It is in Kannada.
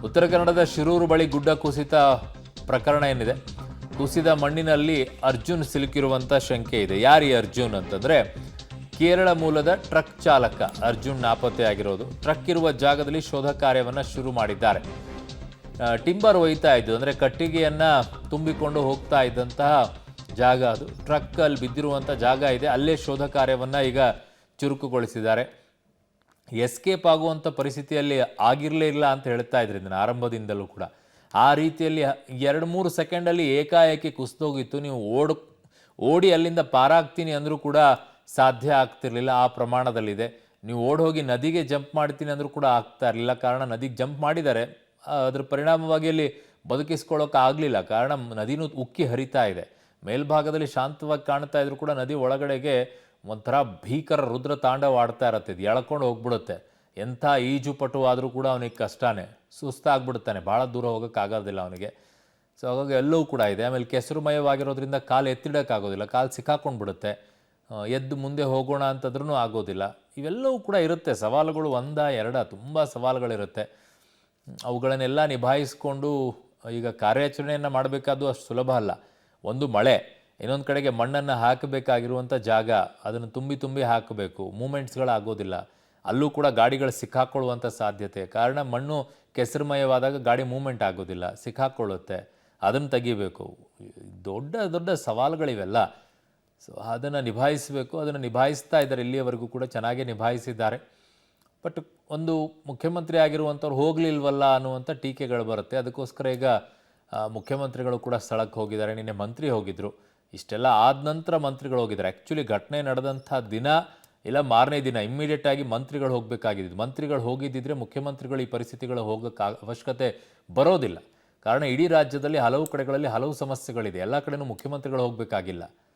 ಉತ್ತರ ಕನ್ನಡದ ಶಿರೂರು ಬಳಿ ಗುಡ್ಡ ಕುಸಿತ ಪ್ರಕರಣ ಏನಿದೆ, ಕುಸಿದ ಮಣ್ಣಿನಲ್ಲಿ ಅರ್ಜುನ್ ಸಿಲುಕಿರುವಂತ ಶಂಕೆ ಇದೆ. ಯಾರು ಈ ಅರ್ಜುನ್ ಅಂತಂದ್ರೆ ಕೇರಳ ಮೂಲದ ಟ್ರಕ್ ಚಾಲಕ ಅರ್ಜುನ್ ನಾಪತ್ತೆಯಾಗಿರೋದು. ಟ್ರಕ್ ಇರುವ ಜಾಗದಲ್ಲಿ ಶೋಧ ಕಾರ್ಯವನ್ನು ಶುರು ಮಾಡಿದ್ದಾರೆ. ಟಿಂಬರ್ ಒಯ್ತಾ ಇದ್ದು ಅಂದರೆ ಕಟ್ಟಿಗೆಯನ್ನ ತುಂಬಿಕೊಂಡು ಹೋಗ್ತಾ ಇದ್ದಂತಹ ಜಾಗ ಅದು. ಟ್ರಕ್ ಅಲ್ಲಿ ಬಿದ್ದಿರುವಂಥ ಜಾಗ ಇದೆ, ಅಲ್ಲೇ ಶೋಧ ಕಾರ್ಯವನ್ನು ಈಗ ಚುರುಕುಗೊಳಿಸಿದ್ದಾರೆ. ಎಸ್ಕೇಪ್ ಆಗುವಂಥ ಪರಿಸ್ಥಿತಿಯಲ್ಲಿ ಆಗಿರಲೇ ಇಲ್ಲ ಅಂತ ಹೇಳ್ತಾ ಇದ್ರು ಇದನ್ನು ಆರಂಭದಿಂದಲೂ ಕೂಡ. ಆ ರೀತಿಯಲ್ಲಿ 2-3 ಸೆಕೆಂಡಲ್ಲಿ ಏಕಾಏಕಿ ಕುಸಿದೋಗಿತ್ತು. ನೀವು ಓಡಿ ಅಲ್ಲಿಂದ ಪಾರಾಗ್ತೀನಿ ಅಂದರೂ ಕೂಡ ಸಾಧ್ಯ ಆಗ್ತಿರ್ಲಿಲ್ಲ, ಆ ಪ್ರಮಾಣದಲ್ಲಿದೆ. ನೀವು ಓಡೋಗಿ ನದಿಗೆ ಜಂಪ್ ಮಾಡ್ತೀನಿ ಅಂದರೂ ಕೂಡ ಆಗ್ತಾ ಇರಲಿಲ್ಲ. ಕಾರಣ ನದಿಗೆ ಜಂಪ್ ಮಾಡಿದ್ದಾರೆ, ಅದ್ರ ಪರಿಣಾಮವಾಗಿ ಅಲ್ಲಿ ಬದುಕಿಸ್ಕೊಳ್ಳೋಕೆ ಆಗಲಿಲ್ಲ. ಕಾರಣ ನದಿನೂ ಉಕ್ಕಿ ಹರಿತಾ ಇದೆ. ಮೇಲ್ಭಾಗದಲ್ಲಿ ಶಾಂತವಾಗಿ ಕಾಣ್ತಾ ಇದ್ರು ಕೂಡ ನದಿ ಒಳಗಡೆಗೆ ಒಂಥರ ಭೀಕರ ರುದ್ರ ತಾಂಡವ ಆಡ್ತಾ ಇರತ್ತೆ. ಇದು ಎಳ್ಕೊಂಡು ಹೋಗ್ಬಿಡುತ್ತೆ. ಎಂಥ ಈಜುಪಟು ಆದರೂ ಕೂಡ ಅವನಿಗೆ ಕಷ್ಟನೇ, ಸುಸ್ತಾಗ್ಬಿಡ್ತಾನೆ, ಭಾಳ ದೂರ ಹೋಗೋಕ್ಕಾಗೋದಿಲ್ಲ ಅವನಿಗೆ. ಸೊ ಹಾಗಾಗಿ ಎಲ್ಲವೂ ಕೂಡ ಇದೆ. ಆಮೇಲೆ ಕೆಸರುಮಯವಾಗಿರೋದ್ರಿಂದ ಕಾಲು ಎತ್ತಿಡೋಕ್ಕಾಗೋದಿಲ್ಲ, ಕಾಲು ಸಿಕ್ಕಾಕೊಂಡ್ಬಿಡುತ್ತೆ. ಎದ್ದು ಮುಂದೆ ಹೋಗೋಣ ಅಂತಂದ್ರೂ ಆಗೋದಿಲ್ಲ. ಇವೆಲ್ಲವೂ ಕೂಡ ಇರುತ್ತೆ ಸವಾಲುಗಳು. ತುಂಬ ಸವಾಲುಗಳಿರುತ್ತೆ. ಅವುಗಳನ್ನೆಲ್ಲ ನಿಭಾಯಿಸ್ಕೊಂಡು ಈಗ ಕಾರ್ಯಾಚರಣೆಯನ್ನು ಮಾಡಬೇಕಾದ್ದು ಅಷ್ಟು ಸುಲಭ ಅಲ್ಲ. ಒಂದು ಮಳೆ, ಇನ್ನೊಂದು ಕಡೆಗೆ ಮಣ್ಣನ್ನು ಹಾಕಬೇಕಾಗಿರುವಂಥ ಜಾಗ, ಅದನ್ನು ತುಂಬಿ ಹಾಕಬೇಕು. ಮೂಮೆಂಟ್ಸ್ಗಳಾಗೋದಿಲ್ಲ. ಅಲ್ಲೂ ಕೂಡ ಗಾಡಿಗಳು ಸಿಕ್ಕಾಕೊಳ್ಳುವಂಥ ಸಾಧ್ಯತೆ. ಕಾರಣ ಮಣ್ಣು ಕೆಸರುಮಯವಾದಾಗ ಗಾಡಿ ಮೂಮೆಂಟ್ ಆಗೋದಿಲ್ಲ, ಸಿಕ್ಕಾಕೊಳ್ಳುತ್ತೆ. ಅದನ್ನು ತೆಗಿಬೇಕು. ದೊಡ್ಡ ಸವಾಲುಗಳಿವೆಲ್ಲ. ಸೊ ಅದನ್ನು ನಿಭಾಯಿಸಬೇಕು. ಅದನ್ನು ನಿಭಾಯಿಸ್ತಾ ಇದ್ದಾರೆ, ಇಲ್ಲಿಯವರೆಗೂ ಕೂಡ ಚೆನ್ನಾಗೇ ನಿಭಾಯಿಸಿದ್ದಾರೆ. ಬಟ್ ಒಂದು ಮುಖ್ಯಮಂತ್ರಿ ಆಗಿರುವಂಥವ್ರು ಹೋಗಲಿಲ್ವಲ್ಲ ಅನ್ನುವಂಥ ಟೀಕೆಗಳು ಬರುತ್ತೆ. ಅದಕ್ಕೋಸ್ಕರ ಈಗ ಮುಖ್ಯಮಂತ್ರಿಗಳು ಕೂಡ ಸ್ಥಳಕ್ಕೆ ಹೋಗಿದ್ದಾರೆ. ನಿನ್ನೆ ಮಂತ್ರಿ ಹೋಗಿದ್ದರು. ಇಷ್ಟೆಲ್ಲ ಆದ ನಂತರ ಮಂತ್ರಿಗಳು ಹೋಗಿದ್ದಾರೆ. ಆ್ಯಕ್ಚುಲಿ ಘಟನೆ ನಡೆದಂಥ ದಿನ ಇಲ್ಲ ಮಾರನೇ ದಿನ ಇಮ್ಮಿಡಿಯೇಟಾಗಿ ಮಂತ್ರಿಗಳು ಹೋಗಬೇಕಾಗಿದ್ದು. ಮಂತ್ರಿಗಳು ಹೋಗಿದ್ದಿದ್ರೆ ಮುಖ್ಯಮಂತ್ರಿಗಳು ಈ ಪರಿಸ್ಥಿತಿಗಳು ಹೋಗೋಕ್ಕೆ ಅವಶ್ಯಕತೆ ಬರೋದಿಲ್ಲ. ಕಾರಣ ಇಡೀ ರಾಜ್ಯದಲ್ಲಿ ಹಲವು ಕಡೆಗಳಲ್ಲಿ ಹಲವು ಸಮಸ್ಯೆಗಳಿದೆ. ಎಲ್ಲ ಕಡೆನೂ ಮುಖ್ಯಮಂತ್ರಿಗಳು ಹೋಗಬೇಕಾಗಿಲ್ಲ.